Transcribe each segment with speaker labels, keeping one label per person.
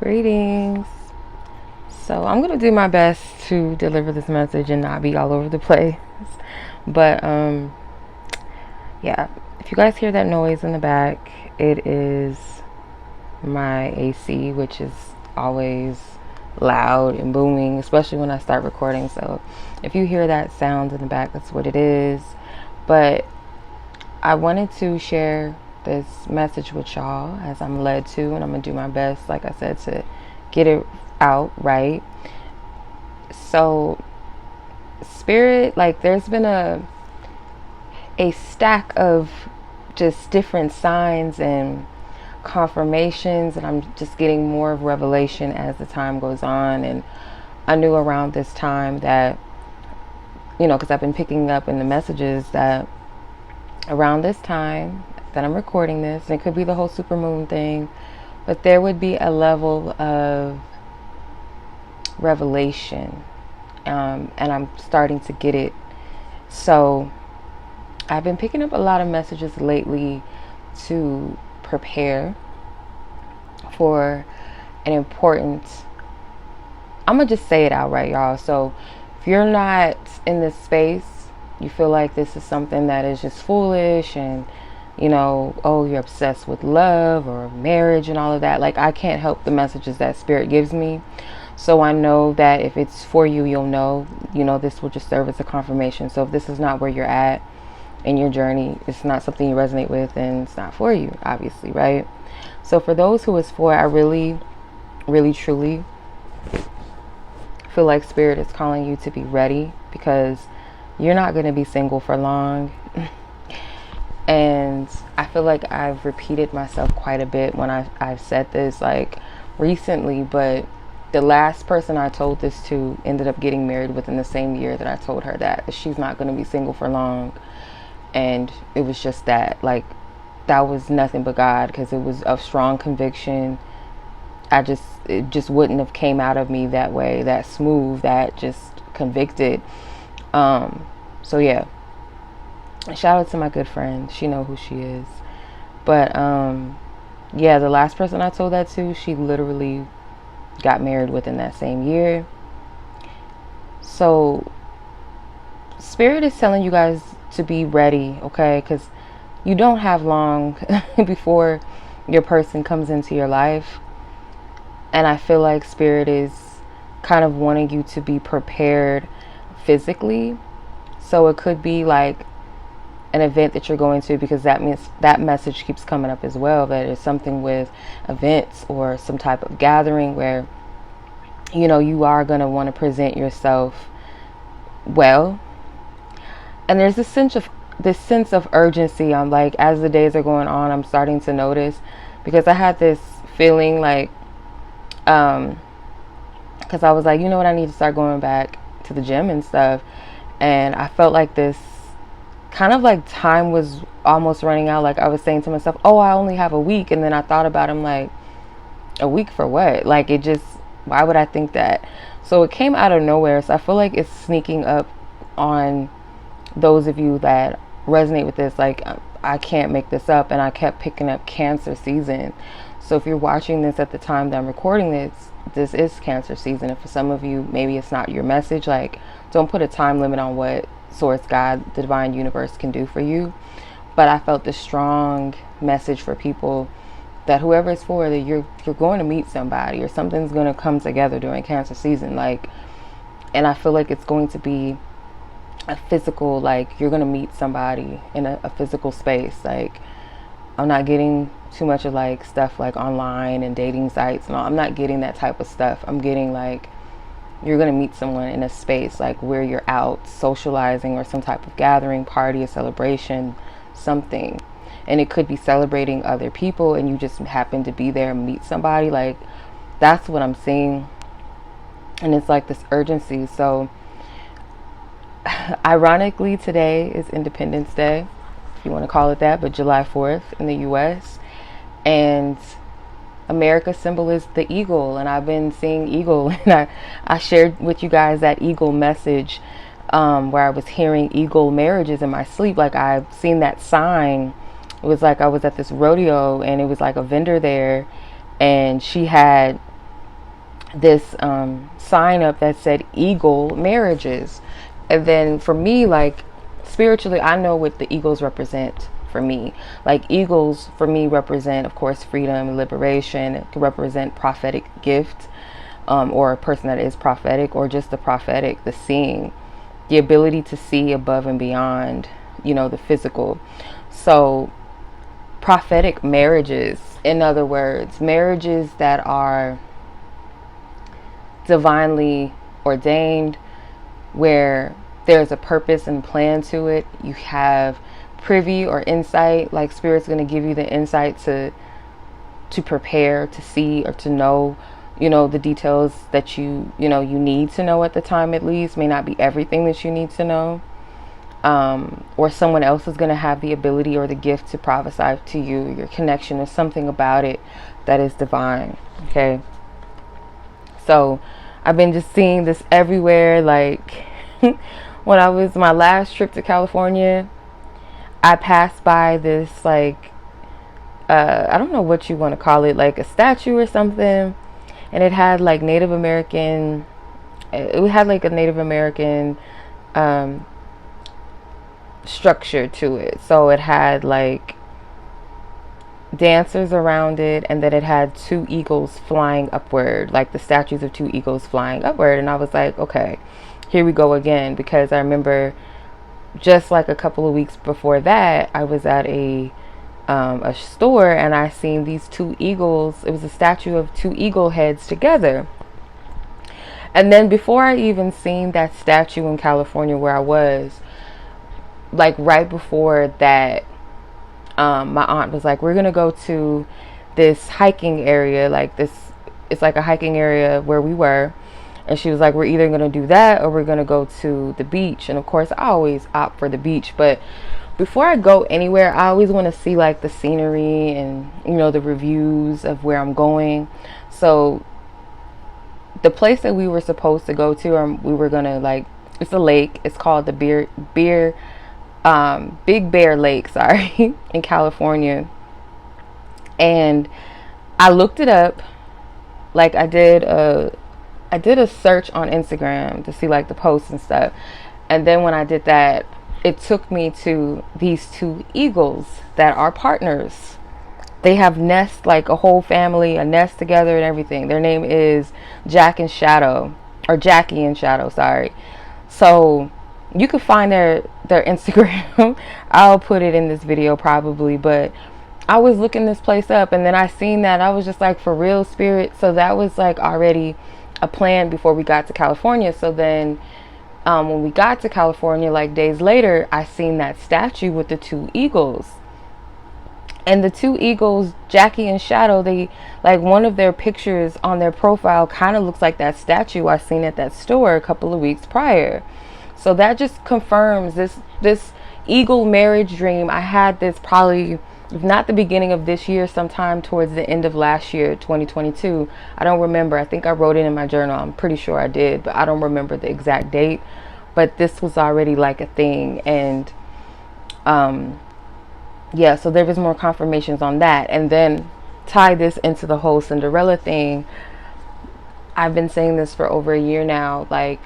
Speaker 1: Greetings. So I'm gonna do my best to deliver this message and not be all over the place. But yeah, if you guys hear that noise in the back, it is my AC, which is always loud and booming, especially when I start recording. So if you hear that sound in the back, that's what it is. But I wanted to share this message with y'all as I'm led to, and I'm gonna do my best, like I said, to get it out right. So spirit, like, there's been a stack of just different signs and confirmations, and I'm just getting more of revelation as the time goes on. And I knew around this time that, you know, because I've been picking up in the messages that around this time that I'm recording this, and it could be the whole supermoon thing, but there would be a level of revelation, and I'm starting to get it. So I've been picking up a lot of messages lately to prepare for an important, I'm gonna just say it outright, y'all. So if you're not in this space, you feel like this is something that is just foolish, and you know, oh, you're obsessed with love or marriage and all of that. Like, I can't help the messages that spirit gives me. So I know that if it's for you, you'll know, this will just serve as a confirmation. So if this is not where you're at in your journey, it's not something you resonate with, and it's not for you, obviously, right? So for those who it's for, I really, really, truly feel like spirit is calling you to be ready, because you're not going to be single for long. And I feel like I've repeated myself quite a bit when I've said this, like, recently, but the last person I told this to ended up getting married within the same year that I told her that she's not going to be single for long. And it was just that, like, that was nothing but God, because it was of strong conviction. It just wouldn't have came out of me that way, that smooth, that just convicted. So yeah, shout out to my good friend. She know who she is. But yeah, the last person I told that to, she literally got married within that same year. So spirit is telling you guys to be ready, okay? Because you don't have long before your person comes into your life. And I feel like spirit is kind of wanting you to be prepared physically. So it could be like an event that you're going to, because that means that message keeps coming up as well, that it's something with events or some type of gathering where, you are going to want to present yourself well. And there's this sense of urgency. I'm like, as the days are going on, I'm starting to notice, because I had this feeling like, because I was like, you know what, I need to start going back to the gym and stuff. And I felt like this kind of like time was almost running out. Like, I was saying to myself, oh, I only have a week. And then I thought about it, I'm like, a week for what? Like, why would I think that? So it came out of nowhere. So I feel like it's sneaking up on those of you that resonate with this. Like, I can't make this up. And I kept picking up Cancer season. So if you're watching this at the time that I'm recording this is Cancer season. And for some of you, maybe it's not your message. Like, don't put a time limit on what source, God, the divine universe can do for you. But I felt this strong message for people that whoever it's for, that you're going to meet somebody, or something's going to come together during Cancer season. Like, and I feel like it's going to be a physical, like, you're going to meet somebody in a physical space. Like, I'm not getting too much of like stuff like online and dating sites and all. I'm not getting that type of stuff. I'm getting like, you're going to meet someone in a space like where you're out socializing, or some type of gathering, party, a celebration, something. And it could be celebrating other people, and you just happen to be there and meet somebody. Like, that's what I'm seeing. And it's like this urgency. So ironically, today is Independence Day, if you want to call it that, but July 4th in the US. And America's symbol is the eagle, and I've been seeing eagle, and I shared with you guys that eagle message, where I was hearing eagle marriages in my sleep. Like, I've seen that sign. It was like I was at this rodeo, and it was like a vendor there, and she had this sign up that said eagle marriages. And then for me, like spiritually, I know what the eagles represent for me. Like eagles for me represent, of course, freedom and liberation. It can represent prophetic gift, or a person that is prophetic, or just the prophetic, the seeing, the ability to see above and beyond, you know, the physical. So prophetic marriages, in other words, marriages that are divinely ordained, where there's a purpose and plan to it. You have privy or insight, like spirit's going to give you the insight to prepare, to see, or to know, you know, the details that you need to know at the time. At least may not be everything that you need to know, or someone else is going to have the ability or the gift to prophesy to you. Your connection is something about it that is divine. Okay, so I've been just seeing this everywhere. Like when I was my last trip to California, I passed by this, like, I don't know what you want to call it, like a statue or something. And it had like Native American, it had like a Native American structure to it. So it had like dancers around it, and then it had two eagles flying upward, like the statues of two eagles flying upward. And I was like, okay, here we go again, because I remember just like a couple of weeks before that, I was at a store, and I seen these two eagles. It was a statue of two eagle heads together. And then before I even seen that statue in California where I was, like right before that, my aunt was like, we're gonna go to this hiking area, like this, it's like a hiking area where we were. And she was like, we're either gonna do that or we're gonna go to the beach. And of course I always opt for the beach, but before I go anywhere, I always want to see like the scenery and, you know, the reviews of where I'm going. So the place that we were supposed to go to, or we were gonna, like, it's a lake, it's called the Big Bear Lake, sorry, in California. And I looked it up, like I did a search on Instagram to see like the posts and stuff. And then when I did that, it took me to these two eagles that are partners. They have nests, like a whole family, a nest together and everything. Their name is Jack and Shadow, or Jackie and Shadow, sorry. So you can find their Instagram. I'll put it in this video probably, but I was looking this place up, and then I seen that. I was just like, for real, spirit? So that was like already a plan before we got to California. So then when we got to California, like days later, I seen that statue with the two eagles. And the two eagles, Jackie and Shadow, they, like, one of their pictures on their profile kind of looks like that statue I seen at that store a couple of weeks prior. So that just confirms this eagle marriage dream. I had this probably, if not the beginning of this year, sometime towards the end of last year, 2022. I don't remember. I think I wrote it in my journal. I'm pretty sure I did, but I don't remember the exact date. But this was already like a thing. And yeah, so there was more confirmations on that. And then tie this into the whole Cinderella thing. I've been saying this for over a year now, like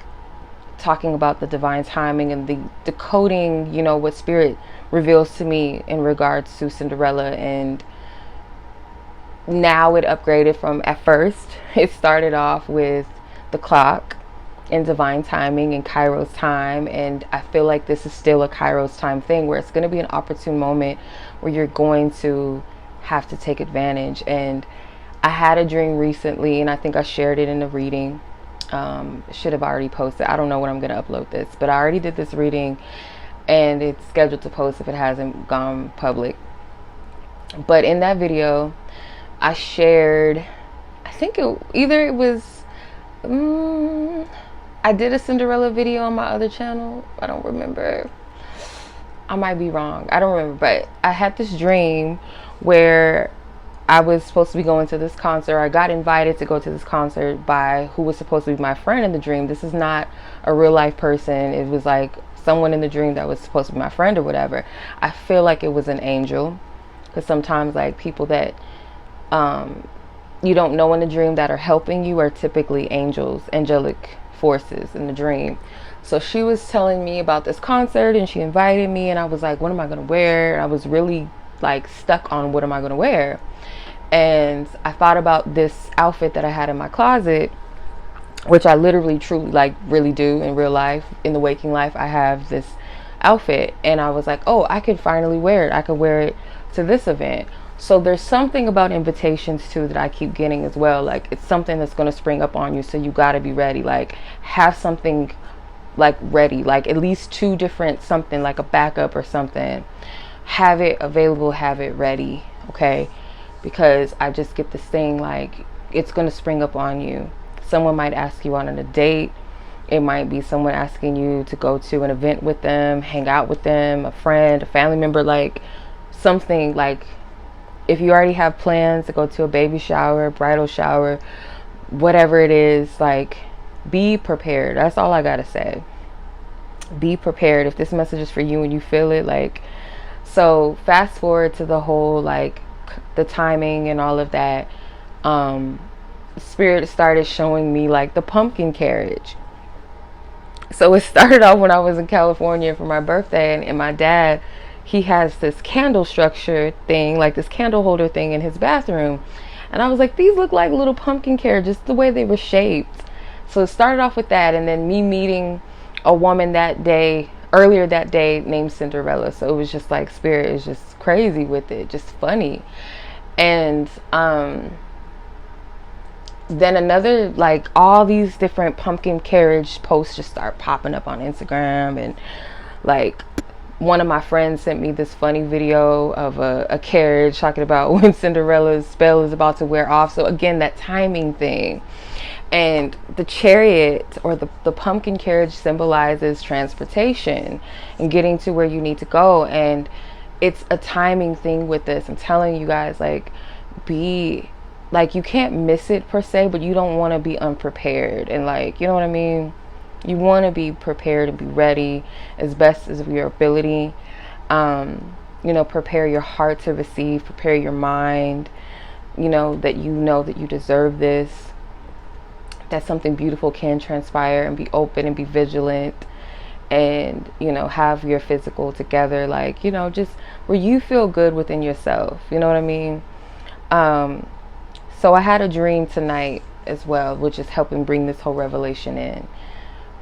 Speaker 1: talking about the divine timing and the decoding, you know, what spirit reveals to me in regards to Cinderella. And now it upgraded from, at first it started off with the clock and divine timing and Kairos time, and I feel like this is still a Kairos time thing, where it's going to be an opportune moment where you're going to have to take advantage. And I had a dream recently, and I think I shared it in a reading. Should have already posted. I don't know when I'm going to upload this, but I already did this reading, and it's scheduled to post if it hasn't gone public. But in that video, I shared, I think it was I did a Cinderella video on my other channel. I don't remember. I might be wrong. I don't remember. But I had this dream where I was supposed to be going to this concert. I got invited to go to this concert by who was supposed to be my friend in the dream. This is not a real life person. It was like someone in the dream that was supposed to be my friend or whatever. I feel like it was an angel, because sometimes like people that you don't know in the dream that are helping you are typically angels, angelic forces in the dream. So she was telling me about this concert and she invited me, and I was like, what am I going to wear? I was really like stuck on what am I going to wear. And I thought about this outfit that I had in my closet, which I literally truly like really do in real life. In the waking life, I have this outfit, and I was like, oh, I could finally wear it. I could wear it to this event. So there's something about invitations too that I keep getting as well. Like, it's something that's going to spring up on you, so you got to be ready. Like, have something like ready, like at least 2 different something, like a backup or something. Have it available, have it ready, okay? Because I just get this thing like it's going to spring up on you. Someone might ask you out on a date. It might be someone asking you to go to an event with them, hang out with them, a friend, a family member, like something. Like, if you already have plans to go to a baby shower, bridal shower, whatever it is, like, be prepared. That's all I gotta say. Be prepared. If this message is for you and you feel it, like, so fast forward to the whole, like, the timing and all of that. Spirit started showing me like the pumpkin carriage. So it started off when I was in California for my birthday, and my dad, he has this candle structure thing, like this candle holder thing in his bathroom. And I was like, these look like little pumpkin carriages, the way they were shaped. So it started off with that, and then me meeting a woman that day, earlier that day, named Cinderella. So it was just like, Spirit is just crazy with it, just funny. And then another, like, all these different pumpkin carriage posts just start popping up on Instagram. And like, one of my friends sent me this funny video of a carriage talking about when Cinderella's spell is about to wear off. So again, that timing thing. And the chariot, or the pumpkin carriage, symbolizes transportation and getting to where you need to go. And it's a timing thing with this. I'm telling you guys, like, be like, you can't miss it per se, but you don't want to be unprepared. And like, you know what I mean? You want to be prepared and be ready as best as your ability. You know, prepare your heart to receive, prepare your mind, you know that you deserve this, that something beautiful can transpire, and be open and be vigilant, and, you know, have your physical together, like, you know, just where you feel good within yourself. You know what I mean? So I had a dream tonight as well, which is helping bring this whole revelation in.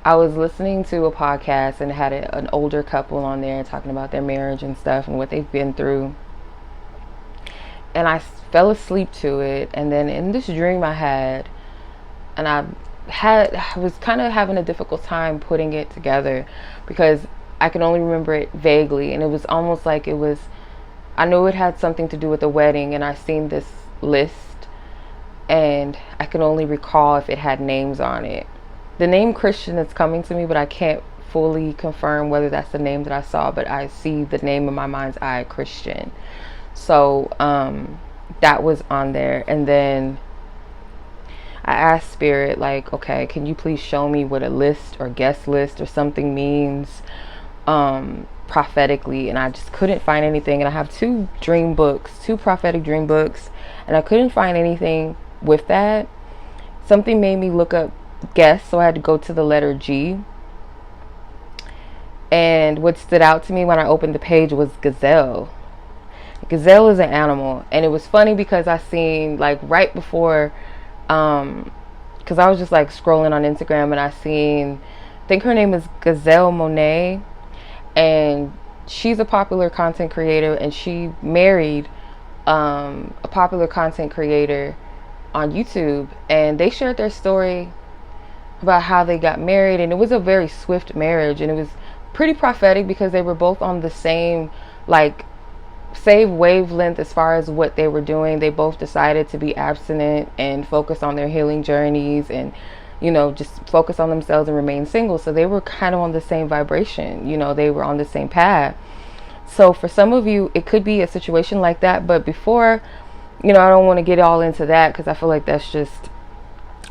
Speaker 1: I was listening to a podcast, and it had an older couple on there talking about their marriage and stuff and what they've been through. And I fell asleep to it. And then in this dream I had, and I was kind of having a difficult time putting it together, because I could only remember it vaguely. And it was almost like I knew it had something to do with a wedding, and I seen this list, and I could only recall if it had names on it. The name Christian is coming to me, but I can't fully confirm whether that's the name that I saw, but I see the name in my mind's eye, Christian. So that was on there. And then I asked Spirit, like, okay, can you please show me what a list or guest list or something means prophetically? And I just couldn't find anything. And I have 2 dream books, 2 prophetic dream books, and I couldn't find anything with that. Something made me look up guest, so I had to go to the letter G. And what stood out to me when I opened the page was gazelle. Gazelle is an animal. And it was funny because I seen, like, right before, because I was just like scrolling on Instagram, and I seen, I think her name is 𝗥𝗲𝗱𝗆, and she's a popular content creator, and she married a popular content creator on YouTube, and they shared their story about how they got married. And it was a very swift marriage, and it was pretty prophetic because they were both on the same, like, same wavelength as far as what they were doing. They both decided to be abstinent and focus on their healing journeys, and, you know, just focus on themselves and remain single. So they were kind of on the same vibration, you know, they were on the same path. So for some of you, it could be a situation like that. But before, you know, I don't want to get all into that, because I feel like that's just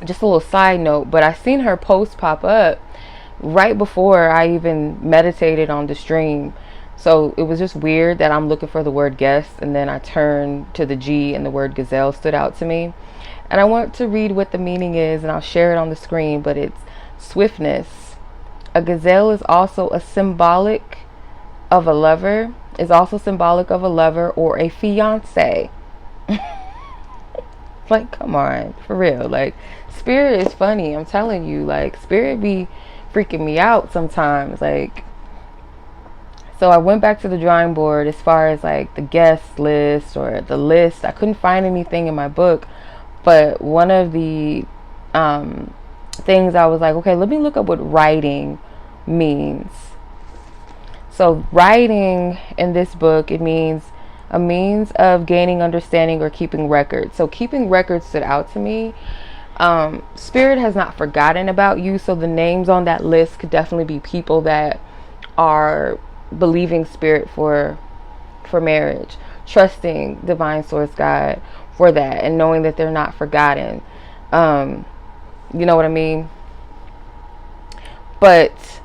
Speaker 1: a little side note. But I seen her post pop up right before I even meditated on the stream. So it was just weird that I'm looking for the word guest, and then I turned to the G, and the word gazelle stood out to me. And I want to read what the meaning is, and I'll share it on the screen, but it's swiftness. A gazelle is also a symbolic of a lover, is also symbolic of a lover or a fiance. Like, come on, for real. Like, spirit is funny. I'm telling you, like, spirit be freaking me out sometimes. Like, so I went back to the drawing board as far as like the guest list or the list. I couldn't find anything in my book, but one of the things I was like, okay, let me look up what writing means. So writing in this book, it means a means of gaining understanding or keeping records. So keeping records stood out to me. Spirit has not forgotten about you, so the names on that list could definitely be people that are believing spirit for marriage, trusting divine source God for that, and knowing that they're not forgotten. You know what I mean? But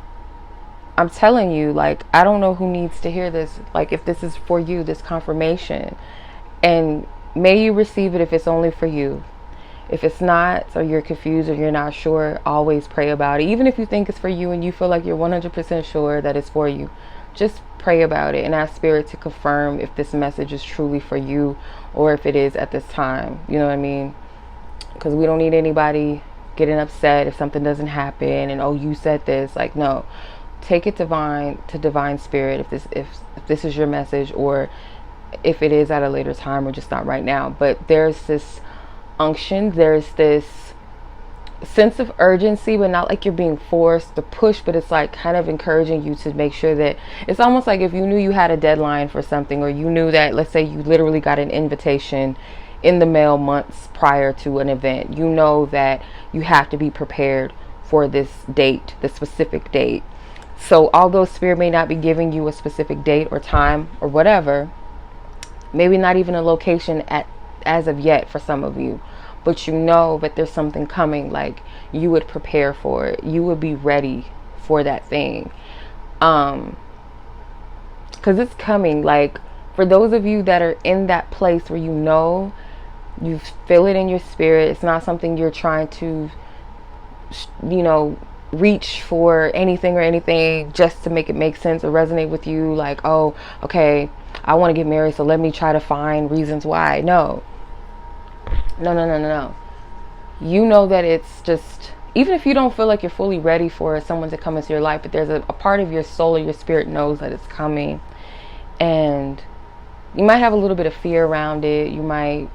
Speaker 1: I'm telling you, like, I don't know who needs to hear this. Like, if this is for you, this confirmation, and may you receive it if it's only for you. If it's not, or you're confused or you're not sure, always pray about it. Even if you think it's for you and you feel like you're 100% sure that it's for you, just pray about it and ask spirit to confirm if this message is truly for you or if it is at this time. You know what I mean? Because we don't need anybody getting upset if something doesn't happen and, oh, you said this. Like, no. Take it to divine spirit if this is your message, or if it is at a later time or just not right now. But there's this unction, there's this sense of urgency, but not like you're being forced to push, but it's like kind of encouraging you to make sure that it's almost like if you knew you had a deadline for something, or you knew that, let's say you literally got an invitation in the mail months prior to an event, you know that you have to be prepared for this date, the specific date. So although spirit may not be giving you a specific date or time or whatever, maybe not even a location as of yet for some of you, but you know that there's something coming, like you would prepare for it. You would be ready for that thing. Because it's coming. Like, for those of you that are in that place where you feel it in your spirit, it's not something you're trying to, reach for anything just to make it make sense or resonate with you. Like, oh, okay, I want to get married, so let me try to find reasons why. No. You know that it's just, even if you don't feel like you're fully ready for someone to come into your life, but there's a part of your soul or your spirit knows that it's coming. And you might have a little bit of fear around it. You might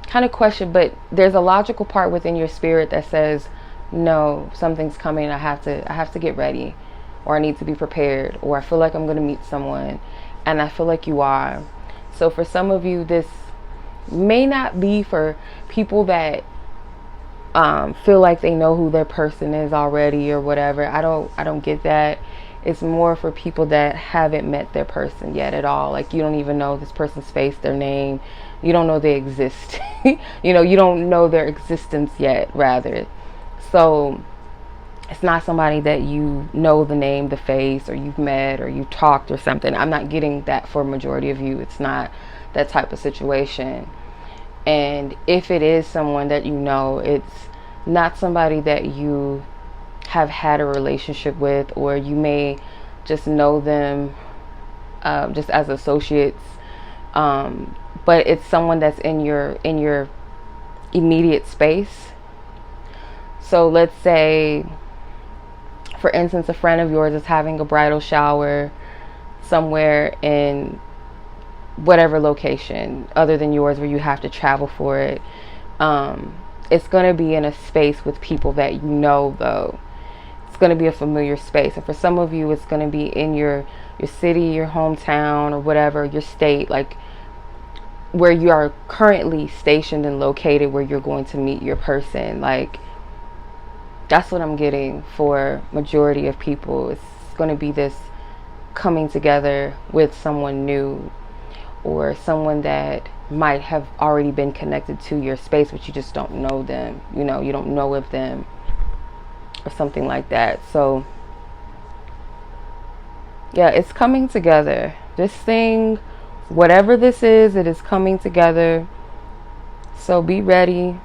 Speaker 1: kind of question, but there's a logical part within your spirit that says, no, something's coming. I have to get ready, or I need to be prepared, or I feel like I'm going to meet someone, and I feel like you are. So for some of you, this may not be for people that feel like they know who their person is already or whatever. I don't get that. It's more for people that haven't met their person yet at all. Like, you don't even know this person's face, their name. You don't know they exist. You don't know their existence yet, rather. So it's not somebody that you know the name, the face, or you've met or you've talked or something. I'm not getting that for a majority of you. It's not that type of situation. And if it is someone that you know, it's not somebody that you have had a relationship with, or you may just know them just as associates. But it's someone that's in your immediate space. So let's say, for instance, a friend of yours is having a bridal shower somewhere in whatever location other than yours where you have to travel for it. It's going to be in a space with people that you know, though. It's going to be a familiar space. And for some of you, it's going to be in your city, your hometown, or whatever, your state, like where you are currently stationed and located, where you're going to meet your person. Like, that's what I'm getting for majority of people. It's going to be this coming together with someone new, or someone that might have already been connected to your space, but you just don't know them. You don't know of them, or something like that. So yeah, it's coming together. This thing, whatever this is, it is coming together. So be ready.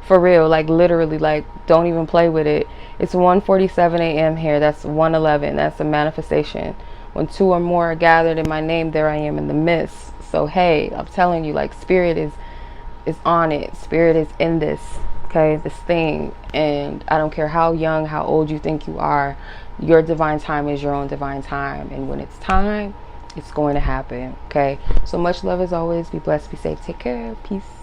Speaker 1: For real, like literally, like don't even play with it. It's 1:47 a.m. here. That's 1:11. That's a manifestation. When two or more are gathered in my name, there I am in the midst. So hey, I'm telling you, like spirit is on it. Spirit is in this, okay, this thing. And I don't care how young, how old you think you are, your divine time is your own divine time. And when it's time, it's going to happen, okay? So much love as always. Be blessed, be safe, take care, peace.